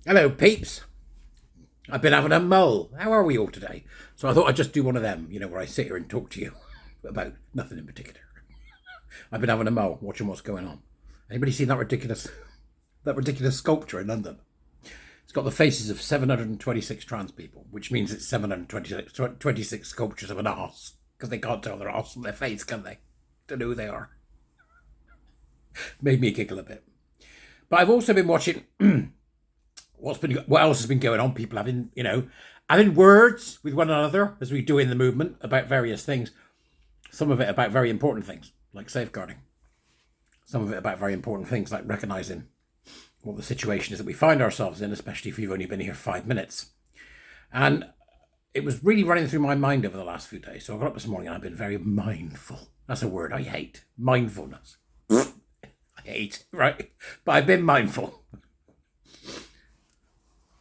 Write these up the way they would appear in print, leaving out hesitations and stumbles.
Hello, peeps. I've been having a mull. How are we all today? So I thought I'd just do one of them, where I sit here and talk to you about nothing in particular. I've been having a mull, watching what's going on. Anybody seen that ridiculous sculpture in London? It's got the faces of 726 trans people, which means it's 726 sculptures of an arse, because they can't tell their arse from their face, can they? Don't know who they are. Made me giggle a bit. But I've also been watching what else has been going on? People having words with one another, as we do in the movement, about various things. Some of it about very important things, like safeguarding. Some of it about very important things, like recognising what the situation is that we find ourselves in, especially if you've only been here 5 minutes. And it was really running through my mind over the last few days. So I got up this morning and I've been very mindful. That's a word I hate. Mindfulness. I hate, right? But I've been mindful.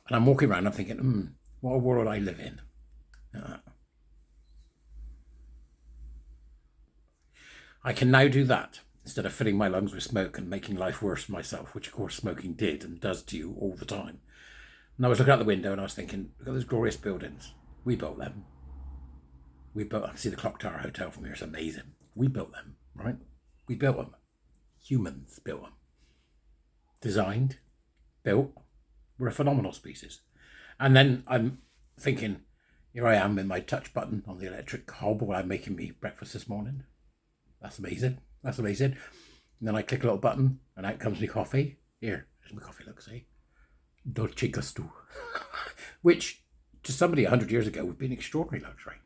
And I'm walking around, I'm thinking, what a world I live in. I can now do that instead of filling my lungs with smoke and making life worse for myself, which of course smoking did and does to you all the time. And I was looking out the window and I was thinking, look at those glorious buildings. We built them. I can see the Clock Tower Hotel from here. It's amazing. We built them, right? We built them. Humans built them. Designed, built. We're a phenomenal species. And then I'm thinking, here I am with my touch button on the electric hob while I'm making me breakfast this morning. That's amazing. And then I click a little button and out comes my coffee. Here's my coffee, look, see? Dolce Gusto. Which, to somebody 100 years ago, would be an extraordinary luxury.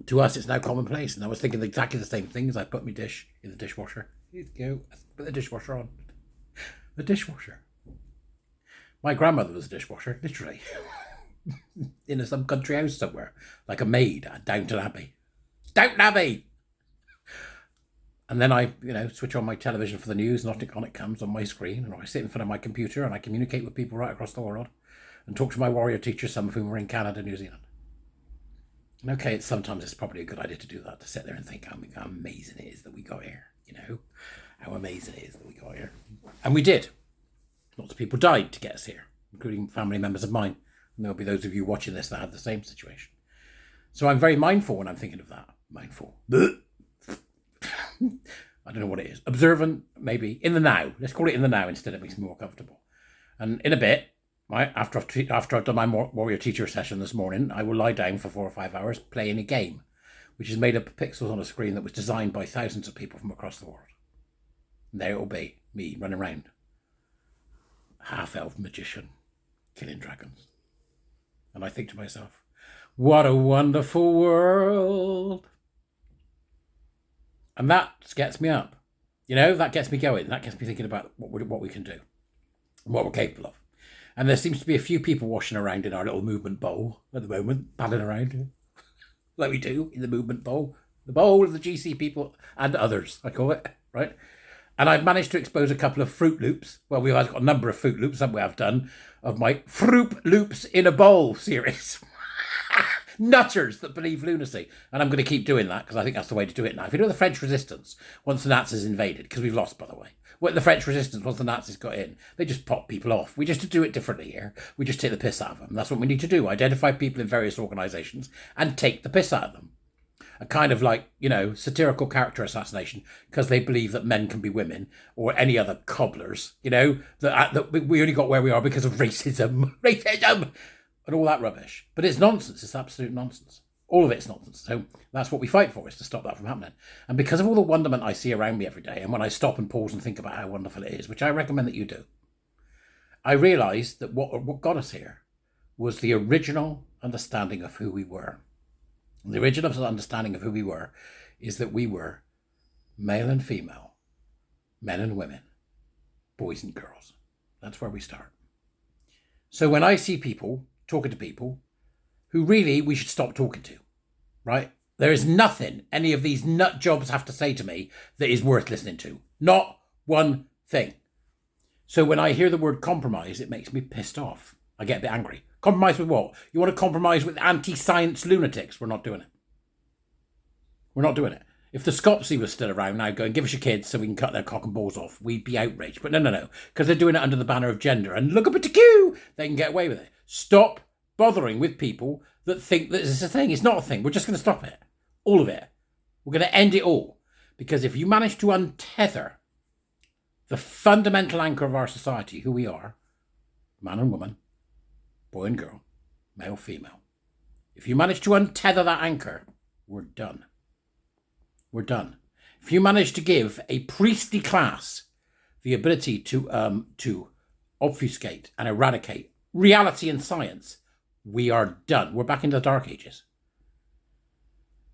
To us, it's now commonplace. And I was thinking exactly the same thing as I put my dish in the dishwasher. Here you go. Put the dishwasher on. The dishwasher. My grandmother was a dishwasher, literally, in some country house somewhere, like a maid at Downton Abbey. Downton Abbey! And then I, switch on my television for the news, and on it comes on my screen, and I sit in front of my computer and I communicate with people right across the world and talk to my warrior teachers, some of whom are in Canada, New Zealand. And okay, sometimes it's probably a good idea to do that, to sit there and think how amazing it is that we got here, how amazing it is that we got here. And we did. Lots of people died to get us here, including family members of mine. And there'll be those of you watching this that had the same situation. So I'm very mindful when I'm thinking of that. Mindful. I don't know what it is. Observant, maybe. In the now. Let's call it in the now instead. It makes me more comfortable. And in a bit, right, after I've done my warrior teacher session this morning, I will lie down for 4 or 5 hours playing a game, which is made up of pixels on a screen that was designed by thousands of people from across the world. And there it will be, me running around. Half-elf magician killing dragons. And I think to myself, what a wonderful world. And that gets me up. That gets me going. That gets me thinking about what we can do, what we're capable of. And there seems to be a few people washing around in our little movement bowl at the moment, paddling around like we do in the movement bowl. The bowl of the GC people and others, I call it, right? And I've managed to expose a couple of Fruit Loops. Well, we've got a number of Fruit Loops, that we have done, of my Fruit Loops in a Bowl series. Nutters that believe lunacy. And I'm going to keep doing that because I think that's the way to do it now. If you know the French resistance, once the Nazis invaded, because we've lost, by the way. The French resistance, once the Nazis got in, they just popped people off. We just do it differently here. We just take the piss out of them. That's what we need to do. Identify people in various organisations and take the piss out of them. A kind of satirical character assassination because they believe that men can be women or any other cobblers, that we only got where we are because of racism, and all that rubbish. But it's nonsense. It's absolute nonsense. All of it's nonsense. So that's what we fight for, is to stop that from happening. And because of all the wonderment I see around me every day, and when I stop and pause and think about how wonderful it is, which I recommend that you do, I realised that what got us here was the original understanding of who we were. The original understanding of who we were is that we were male and female, men and women, boys and girls. That's where we start. So when I see people talking to people who really we should stop talking to, right? There is nothing any of these nut jobs have to say to me that is worth listening to. Not one thing. So when I hear the word compromise, it makes me pissed off. I get a bit angry. Compromise with what? You want to compromise with anti-science lunatics? We're not doing it. If the Scopsy was still around now going, give us your kids so we can cut their cock and balls off, we'd be outraged. But no, because they're doing it under the banner of gender. And look up at the queue, they can get away with it. Stop bothering with people that think that this is a thing. It's not a thing. We're just going to stop it. All of it. We're going to end it all. Because if you manage to untether the fundamental anchor of our society, who we are, man and woman, boy and girl, male, female, if you manage to untether that anchor, we're done. We're done. If you manage to give a priestly class the ability to obfuscate and eradicate reality and science, we are done. We're back into the Dark Ages.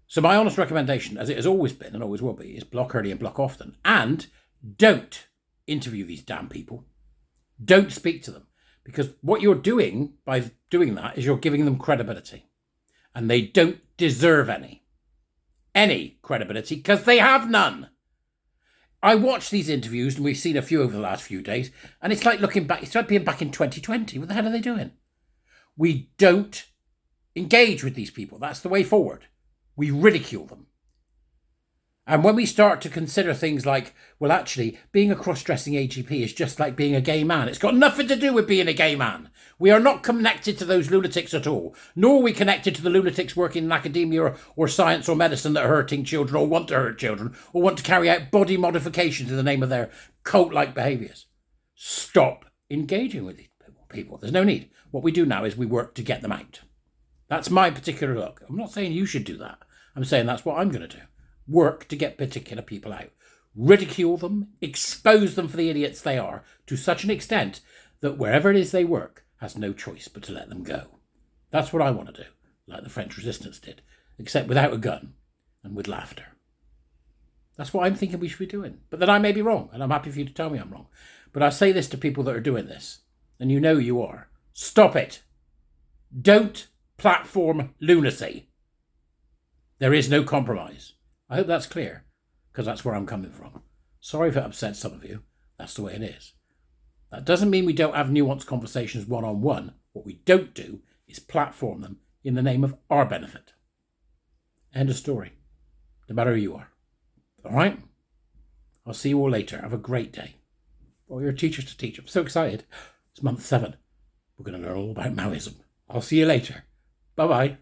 So my honest recommendation, as it has always been and always will be, is block early and block often. And don't interview these damn people. Don't speak to them. Because what you're doing by doing that is you're giving them credibility. And they don't deserve any credibility, because they have none. I watch these interviews, and we've seen a few over the last few days, and it's like looking back, it's like being back in 2020. What the hell are they doing? We don't engage with these people. That's the way forward. We ridicule them. And when we start to consider things like, well, actually, being a cross-dressing AGP is just like being a gay man. It's got nothing to do with being a gay man. We are not connected to those lunatics at all. Nor are we connected to the lunatics working in academia or science or medicine that are hurting children or want to hurt children or want to carry out body modifications in the name of their cult-like behaviours. Stop engaging with these people. There's no need. What we do now is we work to get them out. That's my particular look. I'm not saying you should do that. I'm saying that's what I'm going to do. Work to get particular people out. Ridicule them, expose them for the idiots they are, to such an extent that wherever it is they work has no choice but to let them go. That's what I want to do, like the French resistance did, except without a gun and with laughter. That's what I'm thinking we should be doing. But then I may be wrong, and I'm happy for you to tell me I'm wrong. But I say this to people that are doing this, and you know you are. Stop it. Don't platform lunacy. There is no compromise. I hope that's clear, because that's where I'm coming from. Sorry if it upsets some of you. That's the way it is. That doesn't mean we don't have nuanced conversations one-on-one. What we don't do is platform them in the name of our benefit. End of story. No matter who you are. All right? I'll see you all later. Have a great day. Oh, you're teachers to teach. I'm so excited. It's month 7. We're going to learn all about Maoism. I'll see you later. Bye-bye.